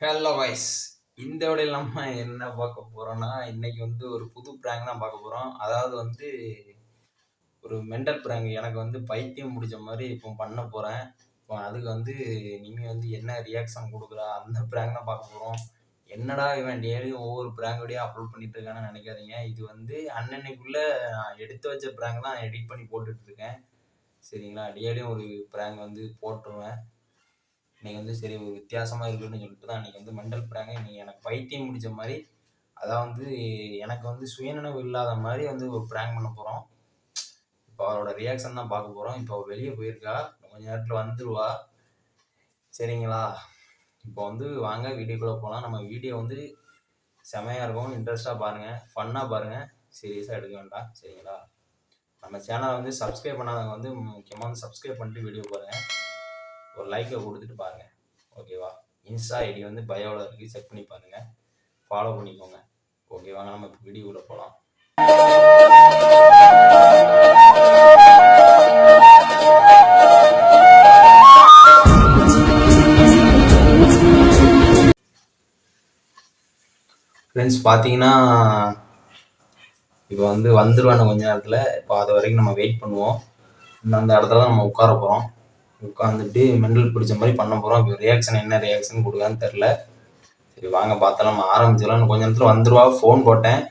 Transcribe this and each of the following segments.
Hello wise இந்த விடையில் நம்ம என்ன பார்க்க போகிறோன்னா இன்னைக்கு ஒரு புது ப்ராங்க் தான் பார்க்க போகிறோம். அதாவது ஒரு மெண்டல் ப்ராங்க் எனக்கு பைத்தியம் முடிச்ச மாதிரி இப்போ பண்ண போகிறேன். இப்போ அதுக்கு நீங்கள் என்ன ரியாக்ஷன் கொடுக்குறா அந்த ப்ராங்க் தான் பார்க்க போகிறோம். என்னடா இவன் டெய்லியும் ஒவ்வொரு ப்ராங்க் வீடியோ அப்லோட் பண்ணிட்டு இருக்கான்னு நினைக்காதீங்க. இது அன்னன்னைக்குள்ளே நான் எடுத்து வச்ச ப்ராங்க் தான் எடிட் பண்ணி போட்டுட்ருக்கேன். சரிங்களா? டெய்லியும் ஒரு ப்ராங்க் போட்டுருவேன். இன்னைக்கு சரி ஒரு வித்தியாசமாக இருக்குன்னு சொல்லிட்டு தான் இன்னைக்கு மெண்டல் ப்ராங்க். இன்னைக்கு எனக்கு பைத்தியம் முடிச்ச மாதிரி, அதான் எனக்கு சுயநினைவு இல்லாத மாதிரி ஒரு ப்ராங்க் பண்ண போகிறோம். இப்போ அவரோட ரியாக்ஷன் தான் பார்க்க போகிறோம். இப்போ வெளியே போயிருக்கா, கொஞ்ச நேரத்தில் வந்துடுவா. சரிங்களா? இப்போ வாங்க வீடியோக்குள்ளே போகலாம். நம்ம வீடியோ செமையாக இருக்கும், இன்ட்ரெஸ்ட்டாக பாருங்கள், ஃபன்னாக பாருங்கள், சீரியஸாக எடுக்க வேண்டாம். சரிங்களா? நம்ம சேனலை சப்ஸ்கிரைப் பண்ணாதவங்க முக்கியமாக சப்ஸ்கிரைப் பண்ணிட்டு வீடியோ பாருங்கள். ஒரு லைக்கை கொடுத்துட்டு பாருங்கள். ஓகேவா? இன்ஸ்டா ஐடி பயோவில் இருக்குது, செக் பண்ணி பாருங்கள், ஃபாலோ பண்ணிக்கோங்க. ஓகேவா? நம்ம இப்போ வீடியோக்குள்ளே போகலாம். ஃப்ரெண்ட்ஸ் பார்த்தீங்கன்னா இப்போ வந்துடுவானு கொஞ்ச நேரத்தில். இப்போ அது வரைக்கும் நம்ம வெயிட் பண்ணுவோம். அந்த இடத்துல தான் நம்ம உட்கார போகிறோம். உட்காந்துட்டு மெண்டல் பிடிச்ச மாதிரி பண்ண போகிறோம். இப்போ ரியாக்ஷன் என்ன ரியாக்ஷன் கொடுக்கான்னு தெரில. சரி வாங்க பார்த்தலாம், நம்ம ஆரம்பிச்சிடலாம். கொஞ்ச நேரத்தில் வந்துடுவா. ஃபோன் போட்டேன்,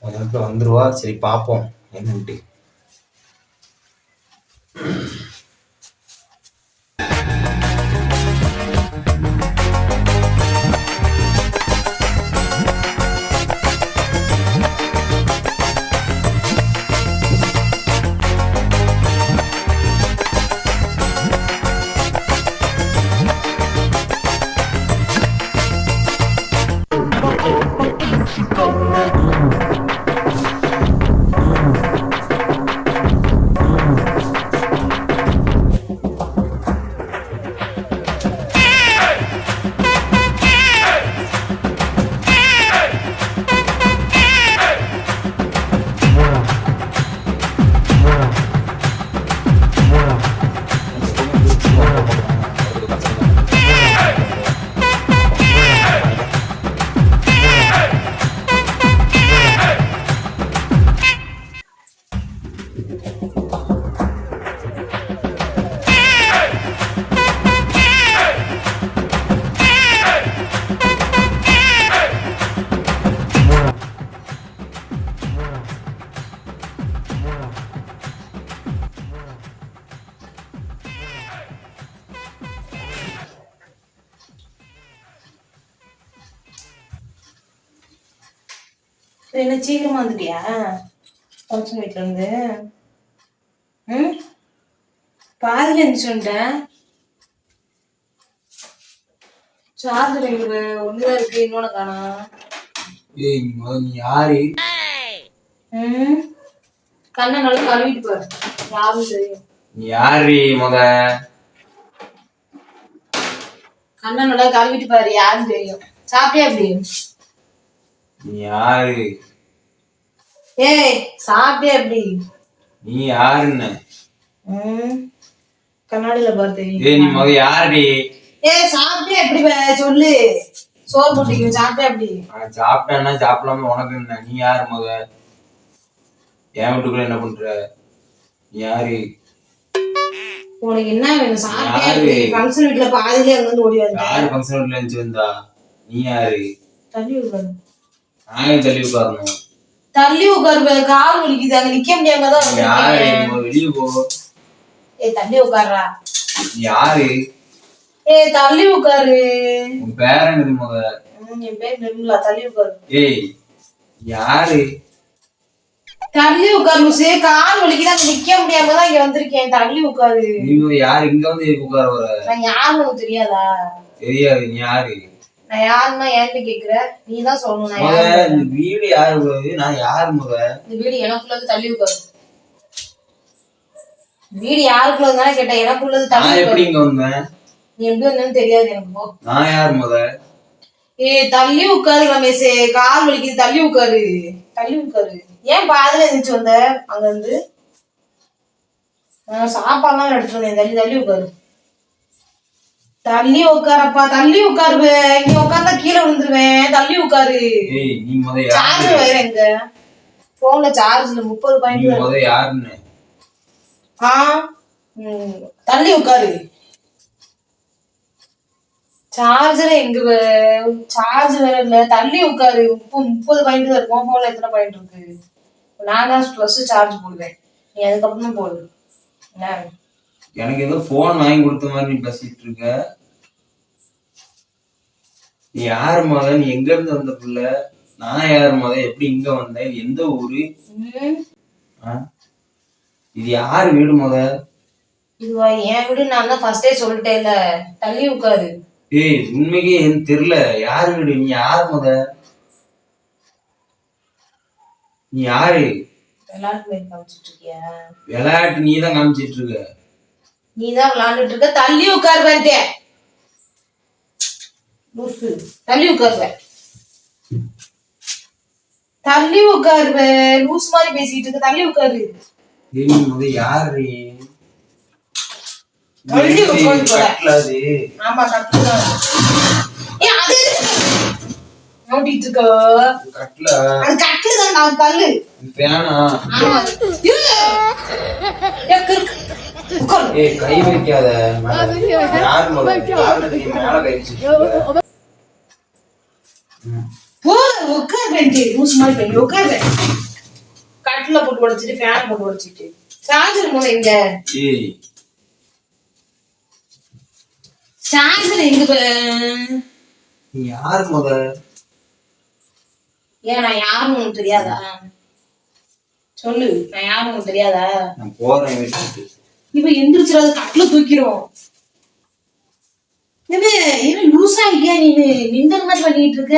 கொஞ்ச நேரத்தில் வந்துடுவா. சரி பார்ப்போம் என்னன்ட்டு. என்ன சீக்கிரமா வந்துட்டியா ஃபங்க்ஷன் வீட்டுல இருந்து? பாதியில இருந்துச்சுட்டேன். சார்ஜர் எங்களுக்கு ஒண்ணுதான் இருக்கு, இன்னொன்னு காணோம். நீ யாரு? கண்ணை நல்லா கழுவிட்டு பாரு, யாரும் தெரியும். நீ யாரு? கண்ணை நல்லா கழுவிட்டு பாரு, யாரும் தெரியும். சாப்பிட்டியா எப்படி? நீ யாரு? ஏய் சாப்பிட்டியா எப்படி? நீ யாருன்னு கண்ணாடியில பார்த்து. நீ யாரு? ஏய் சாப்பிட்டியா எப்படி சொல்லு. சோறு போட்டிக்கு சாப்பிட்டியா எப்படி? சாப்பிட்டேன்னா சாப்பிடலாம உனக்கு என்ன? நீ யாரு? என் வீட்டுக்குள்ள என்ன பண்ற? நீ யாரு? உனக்கு என்ன வேணும்? சாப்பிட்டியா? ஃபங்க்ஷன் வீட்டுல பாதியிலே அங்க ஓடி வந்தா. யாரு ஃபங்க்ஷன் வீட்டுல இருந்து வந்தா? நீ யாரு? தள்ளி உட்காரு. நான் தள்ளி உட்காரணும். தள்ளி உட்காரு, கால் வலிக்குது, அங்க நிக்க முடியாம தான். யாரு? வெளியே போ. ஏய் தள்ளி உட்காருடா. யாரு? ஏய் தள்ளி உட்காரு. உன் பேர் என்னது? என் பேர் நிர்மலா. தள்ளி உட்காரு. ஏய் யாரு? தள்ளி உட்காரு லூசு, கால் வலிக்குது, அங்க நிக்க முடியாம தான் இங்க வந்திருக்கேன். தள்ளி உட்காரு. நீ யாரு? இங்க உட்கார வர? நான் யாருன்னு உனக்கு தெரியாதா? தெரியாது. நீ யாரு? நான் யாருன்னா ஏன்ட்டு கேக்குற? நீ தான் சொல்லணும். நான் யாரு? இந்த வீடு யாரு? நான் யாரு? இந்த வீடு எனக்குள்ளது. தள்ளி உட்காரு. வீடு யாருக்குள்ளதுனால கேட்டேன். எனக்குள்ளது. தள்ளி உட்காரு. எப்படி இங்க வந்தேன்? நீ எப்படி வந்தேன்னு தெரியாது எனக்கு. போ. நான் யாரு? ஏய் தள்ளி உட்காரு ரமேஷ், கால் வலிக்குது. தள்ளி உட்காரு. தள்ளி உட்காரு. ஏன் பாதியில இருந்துச்சு வந்த? அங்க இருந்து சாப்பாடுலாம் எடுத்துட்டு வந்தேன். தள்ளி தள்ளி உட்காரு. தள்ளி உட்காரப்பா, தள்ளி உட்காரு. இங்க உட்கார்ந்தா கீழே விழுந்துருவேன். தள்ளி உட்காரு. ஏய் நீ முத சார்ஜ் யாரு? வேற எங்க போன்ல சார்ஜ்ல 30 நீ பாயிண்ட். முத யாருன்னு? ஆ தள்ளி உட்காரு. சார்ஜர் எங்க சார்ஜ் வேற இல்ல. தள்ளி உட்காரு. 30 பாயிண்ட் தான் இருக்கும். போன்ல எத்தனை பாயிண்ட் இருக்கு? நான் தான் ப்ளஸ் சார்ஜ் போடுவேன். நீ அதுக்கப்புறமா போடு. என்ன எனக்கு ஏதோ போன் வாங்கி கொடுத்த மாதிரி நீ பேசிட்டு இருக்க. நீ யாரு முத? நீ எங்க இருந்து வந்த புள்ள? நான் யாரு முத? எப்படி இங்க வந்தேன்? எந்த ஊரு? இது யாரு வீடு முத? இதுவா என் வீடு? நான் தான் ஃபர்ஸ்டே சொல்லிட்டேன்ல. தள்ளி உட்காரு. ஏய் உண்மைக்கே எனக்கு தெரியல யாரு வீடு. நீ யாரு முத? நீ யாரு? விளையாட்டு மாதிரி காமிச்சிட்டு இருக்கியா? விளையாட்டு நீ தான் காமிச்சிட்டு இருக்க. நீ தான் விளையாண்டுட்டு இருக்க. தள்ளி உட்காரு வந்துட்டேன். தள்ளி உட்காருவேன். தள்ளி உட்காருவேன். லூஸ் மாதிரி பேசிட்டு இருக்க. தள்ளி உட்காரு. நீ முத யாரு? தள்ளி உட்காரு. ஆமா கட்டுதான். ஏன் அது நோண்டிட்டு இருக்க? கட்டல. அது கட்டுதான். நான் தள்ளு. வேணா. ஏய் கை வைக்காத. யாரு முத? நீ மேல கை வச்சிருக்க. உட்காரு. லூஸ் மாதிரி பண்ணி உட்காரு. கட்டில போட்டு உடைச்சிட்டு ஃபேன் போட்டு உடைச்சிட்டு சார்ஜர் மூலம் எங்க? ஏய் சார்ஜர் எங்க? நீ யாரு முத? ஏன் நான் யாருன்னு உனக்கு தெரியாதா? சொல்லு, நான் யாருன்னு உனக்கு தெரியாதா? நான் போறேன் வீட்டுக்கு. இப்ப எந்திரிச்சிடாது, கட்டில தூக்கிரும். என்ன லூசா இருக்கியா நீ? நிந்தல் மாதிரி பண்ணிட்டு இருக்க.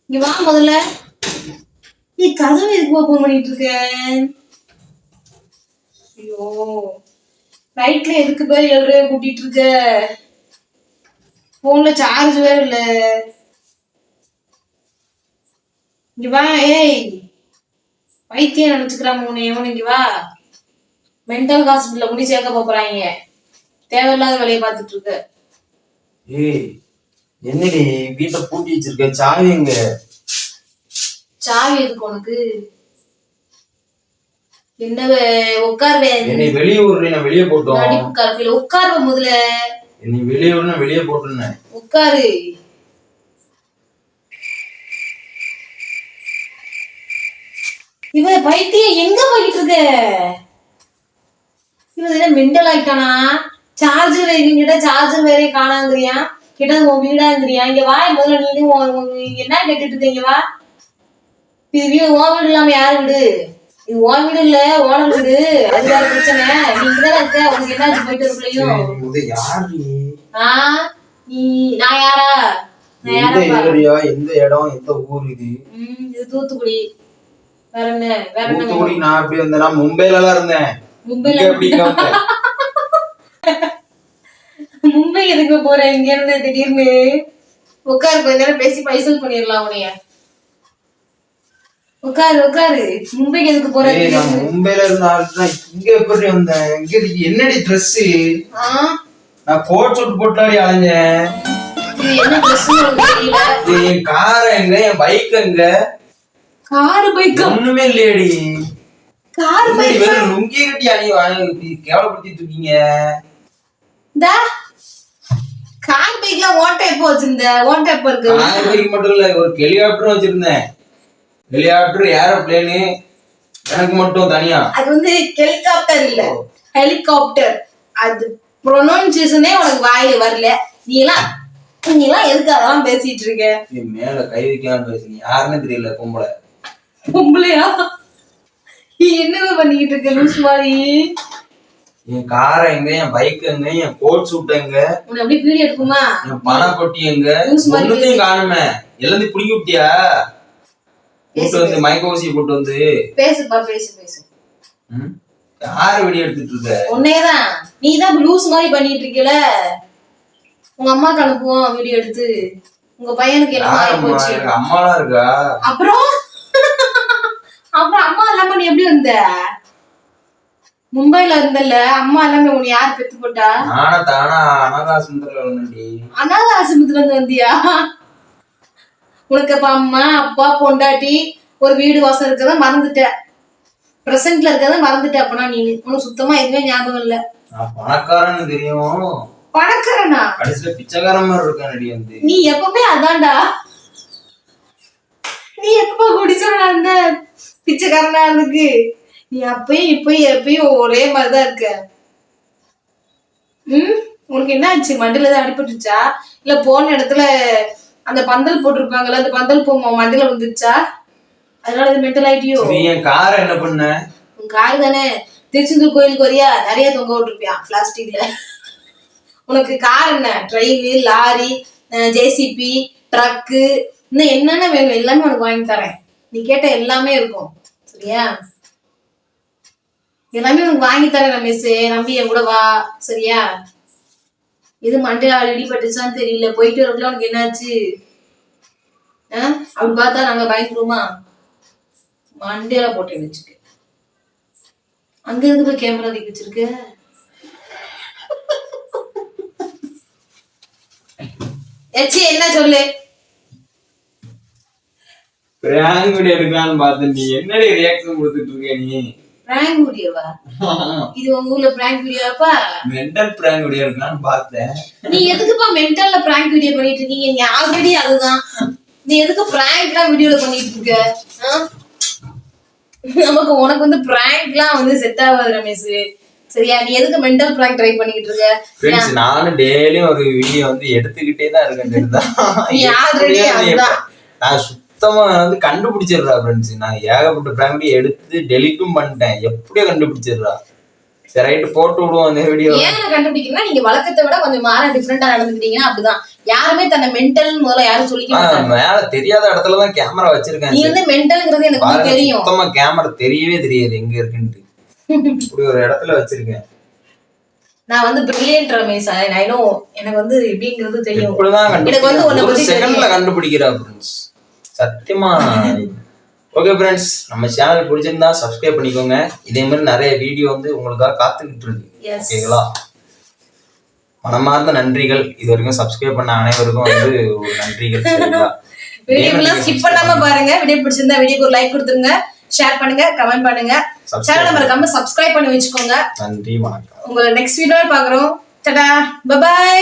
இங்க வா முதல்ல. நீ கதவு எதுக்கு ஓபன் பண்ணிட்டு இருக்க? ஐயோ நைட்ல எதுக்கு போய் எழுறைய கூட்டிட்டு இருக்க? போன்ல சார்ஜ் வேற இல்ல. இங்க வா. ஏய் பைத்தியம் நினைச்சுக்கிறாம உன்னை எவனு? இங்க வா. மென்டல் ஹாஸ்பிட்டல்ல முடி சேர்க்க போறாங்க. தேவையில்லாத வேலையை பார்த்துட்டு இருக்க. ஏய் என்னடி வீட்டை பூட்டி வச்சிருக்க? சாவி எங்க? சாவி எதுக்கு உனக்கு? என்ன உட்காருவேன். என்னை வெளியே விடுறேன். நான் வெளியே போட்டோம். நடிப்பு கலப்பில உட்காருவ முதல்ல. என்னை வெளியே விட வெளியே போட்டுருந்தேன். உட்காரு. இவ பைத்தியம் எங்க போயிட்டு இருக்க? இவன் என்ன மெண்டல் ஆயிட்டானா? சார்ஜர் கிட்ட சார்ஜர் வேற காணாங்கிறியா? கிட்ட உன் வீடாங்கிறியா? இங்க வா முதல்ல. நீ என்ன கேட்டுட்டு இருக்க? இங்க வா. இது வீடு உன் வீடு இல்லாம யாரு வீடு? இது உன் வீடு இல்ல, ஓனர் வீடு. அது வேற பிரச்சனை. நீ இங்கதான் இருக்க. உனக்கு என்னாச்சு போயிட்டு இருக்கலையும்? நீ நான் யாரா? எந்த இடம் எந்த ஊர் இது? இது தூத்துக்குடி. வேற என்ன? வேற என்ன? தூத்துக்குடி. நான் எப்படி வந்தேன்? நான் மும்பைல எல்லாம் இருந்தேன். மும்பைல எப்படி? மும்பை எதுக்கு போற? இங்க இருந்து திடீர்னு உட்காரு. கொஞ்ச நேரம் பேசி பைசல் பண்ணிடலாம் உனைய. உட்காரு உட்காரு. மும்பைக்கு எதுக்கு போற? மும்பைல இருந்தாலும் இங்க எப்படி வந்தேன்? இங்க என்னடி ட்ரெஸ்? நான் கோட் சூட் போட்டாடி அலைஞ்சேன். என்ன ட்ரெஸ் தெரியல. என் கார் எங்க? என் பைக் எங்க? கார் பைக் ஒண்ணுமே இல்லையடி. கார் பைக் வேற லுங்கி கட்டி அணி வாங்கி கேவலப்படுத்திட்டு இருக்கீங்க. கார் பைக்ல ஓட்ட எப்போ வச்சிருந்த? ஓட்ட எப்போ இருக்கு? கார் பைக் மட்டும் இல்ல, ஒரு ஹெலிகாப்டரும் வச்சிருந்தேன். ஹெலிகாப்டர் ஏரோப்ளேனு எனக்கு மட்டும் தனியா. அது வந்து ஹெலிகாப்டர் இல்ல, ஹெலிகாப்டர். அது ப்ரொனன்சியேஷனே உனக்கு வாயில வரல. நீ எல்லாம் எதுக்கு அதெல்லாம் பேசிட்டு இருக்க? மேல கை வைக்கலாம்னு பேசுறீங்க. யாருன்னு தெரியல. பொம்பளை. பொம்பளையா? நீ என்னவே பண்ணிக்கிட்டு இருக்க லூஸ் மாதிரி? என் காரை எங்க? என் பைக் எங்க? என் கோட் சூட் எங்க? உன்னை அப்படியே வீடியோ எடுக்குமா? என் பணம் கொட்டி எங்க? ஒண்ணுத்தையும் காணுமே. எல்லாத்தையும் புடிங்கி விட்டியா? போட்டு வந்து மயக்க ஊசி போட்டு வந்து பேசுப்பா. பேசு பேசு. யார வீடியோ எடுத்துட்டு இருக்க? உன்னையதான். நீ தான் லூஸ் மாதிரி பண்ணிட்டு இருக்கல. உங்க அம்மாக்கு அனுப்புவோம் வீடியோ எடுத்து. உங்க பையனுக்கு என்ன போச்சு? அம்மாலாம் இருக்கா? அப்புறம் அம்மா இல்லாம நீ எப்படி வந்த? மும்பைல இருந்தல்ல அம்மா எல்லாமே உன்னை யார் பெத்து போட்டா? நானா தானா அனாதாசிரமத்துல வந்தேன்டி. அனாத ஆசிரமத்துல இருந்து வந்தியா? உனக்கு அப்ப அம்மா அப்பா பொண்டாட்டி ஒரு வீடு வாசல் இருக்கறத மறந்துட்ட, பிரசன்ட்ல இருக்கறத மறந்துட்ட. அப்பனா நீ உனக்கு சுத்தமா எதுவுமே ஞாபகம் இல்ல. நான் பணக்காரன்னு தெரியும், பணக்காரனா? கடைசியில பிச்சைக்காரன் மாதிரி இருக்கானடி வந்து. நீ எப்பவுமே அதான்டா. நீ எப்ப குடிச்சவனா இருந்த பிச்சைக்காரனா இருக்கு? நீ அப்பயும் இப்பயும் எப்பயும் ஒரே மாதிரிதான் இருக்க. உனக்கு என்ன ஆச்சு? மண்டில தான் அடிபட்டுச்சா இல்ல போன இடத்துல அந்த பந்தல் போட்டிருப்பாங்கல்ல அந்த பந்தல் போ மண்டில வந்துருச்சா? அதனால இது மென்டல் ஆயிட்டியோ? நீ என் காரை என்ன பண்ண? உன் கார் தானே திருச்செந்தூர் கோயிலுக்கு வரியா? நிறைய தொங்க விட்டுருப்பியான் பிளாஸ்டிக்ல. உனக்கு கார் என்ன? ட்ரெயின், லாரி, ஜேசிபி, ட்ரக்கு, இன்னும் என்னென்ன வேணும் எல்லாமே உனக்கு வாங்கி தரேன். நீ கேட்ட எல்லாமே இருக்கும் சரியா? எல்லாமே உனக்கு வாங்கி தரேன் ரமேஷ், நம்பி என் கூட வா சரியா? இது மண்டையில இடிபட்டுச்சான்னு தெரியல, போயிட்டு வரக்குள்ள உனக்கு என்னாச்சு? அப்படி பார்த்தா நாங்க பயந்துருமா? மண்டையில போட்டு வச்சுக்க. அங்க இருந்து போய் கேமரா தூக்கி வச்சிருக்க. ஏச்சி என்ன சொல்லு? பிராங்க் வீடியோ எடுக்கலாம்னு பார்த்தேன், நீ என்னடி ரியாக்ஷன் கொடுத்துட்டு இருக்க நீ? பிராங்க் வீடியோவா? இது உங்க ஊர்ல பிராங்க் வீடியோப்பா? மென்டல் பிராங்க் வீடியோ எடுக்கலாம்னு பார்த்தேன். நீ எதுக்குப்பா மென்டல்ல பிராங்க் வீடியோ பண்ணிட்டு இருக்கீங்க? நீ ஆல்ரெடி அதுதான். நீ எதுக்கு பிராங்க்லாம் வீடியோல பண்ணிட்டு இருக்க? நமக்கு உனக்கு வந்து பிராங்க்லாம் வந்து செட் ஆகாது ரமேஷ் சரியா? நீ எதுக்கு மென்டல் பிராங்க் ட்ரை பண்ணிட்டு இருக்க? ஃப்ரெண்ட்ஸ், நானும் டெய்லியும் ஒரு வீடியோ வந்து எடுத்துக்கிட்டே தான் இருக்கேன் தெரியுதா? நீ ஆல்ரெடி அதுதான். நான் சுத்தமா வந்து கண்டுபிடிச்சிடுறா ஃப்ரெண்ட்ஸ். நான் ஏகப்பட்ட பிராங்க் எடுத்து டெலிட்டும் பண்ணிட்டேன், எப்படியோ கண்டுபிடிச்சிடுறா. சரி ரைட்டு போட்டு விடுவோம் அந்த வீடியோ. ஏன் கண்டுபிடிக்கணும்னா நீங்க வழக்கத்தை விட கொஞ்சம் மாற டிஃபரெண்டா நடந்துக்கிட்டீங்கன்னா அப்படிதான். யாருமே தன்னை மென்டல் முதல்ல யாரும் சொல்லிக்க மாட்டாங்க. மேல தெரியாத இடத்துலதான் கேமரா வச்சிருக்கேன். நீ வந்து மென்டல்ங்கிறது எனக்கு தெரியும். சுத்தமா கேமரா தெரியவே தெரியாது எங்க இருக்குன்னு. இப்படி ஒரு இடத்துல வச்சிருக்கேன். நான் வந்து பிரில்லியன்ட் ரமேஷ், ஐ நோ. எனக்கு வந்து எப்படிங்கிறது தெரியும். எனக்கு வந்து ஒரு செகண்ட்ல கண்டுபிடிக்கிறா ஃப்ரெண்ட்ஸ், சத்தியமா. ஓகே ஃப்ரெண்ட்ஸ், நம்ம சேனல் பிடிச்சிருந்தா சப்ஸ்கிரைப் பண்ணிக்கோங்க. இதே மாதிரி நிறைய வீடியோ வந்து உங்களுக்காக காத்துக்கிட்டு இருக்கு. ஓகேங்களா? மனமார்ந்த நன்றிகள். இது வரைக்கும் சப்ஸ்கிரைப் பண்ண அனைவருக்கும் வந்து ஒரு நன்றிகள். சரிங்களா? வீடியோக்குள்ள ஸ்கிப் பண்ணாம பாருங்க. வீடியோ பிடிச்சிருந்தா வீடியோக்கு ஒரு லைக் கொடுத்துருங்க, ஷேர் பண்ணுங்க, கமெண்ட் பண்ணுங்க, சேனலை மறக்காம சப்ஸ்கிரைப் பண்ணி வச்சுக்கோங்க. நன்றி, வணக்கம். உங்களை நெக்ஸ்ட் வீடியோல பாக்குறோம். Tata, bye by.